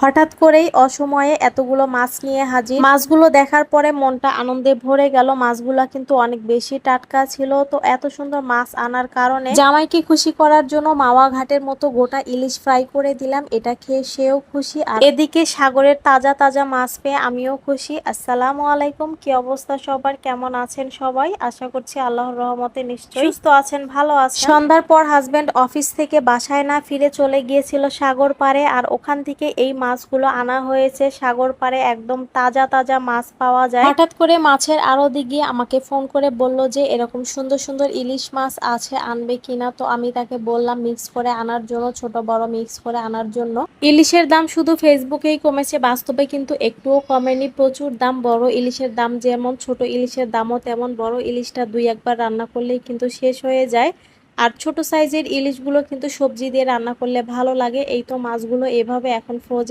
হঠাৎ করেই অসময়ে এতগুলো মাছ নিয়ে হাজির। মাছগুলো দেখার পরে মনটা আনন্দে ভরে গেল। মাছগুলো কিন্তু অনেক বেশি টাটকা ছিল। তো এত সুন্দর মাছ আনার কারণে জামাইকে খুশি করার জন্য মাওয়া ঘাটের মতো গোটা ইলিশ ফ্রাই করে দিলাম। এটা খেয়ে সেও খুশি, আর এদিকে সাগরের তাজা তাজা মাছ পেয়ে আমিও খুশি। আসসালামু আলাইকুম, কি অবস্থা সবার, কেমন আছেন সবাই? আশা করছি আল্লাহর রহমতে নিশ্চয়ই সুস্থ আছেন, ভালো আছেন। সন্ধ্যার পর হাজবেন্ড অফিস থেকে বাসায় না ফিরে চলে গিয়েছিল সাগর পাড়ে, আর ওখান থেকে এই মাছগুলো আনা হয়েছে। সাগর পাড়ে একদম তাজা তাজা মাছ পাওয়া যায়। হঠাৎ করে মাছের আড়তে গিয়ে আমাকে ফোন করে বলল যে এরকম সুন্দর সুন্দর ইলিশ মাছ আছে, আনবে কিনা। তো আমি তাকে বললাম মিক্স করে আনার জন্য, ছোট বড় মিক্স করে আনার জন্য। ইলিশের দাম শুধু ফেসবুকেই কমেছে, বাস্তবে কিন্তু একটুও কমেনি, প্রচুর দাম। বড় ইলিশের দাম যেমন, ছোট ইলিশের দামও তেমন। বড় ইলিশটা দুই একবার রান্না করলেই কিন্তু শেষ হয়ে যায়, আর ছোট সাইজের ইলিশগুলো কিন্তু সবজি দিয়ে রান্না করলে ভালো লাগে। এই তো মাছগুলো এভাবে এখন ফ্রোজেন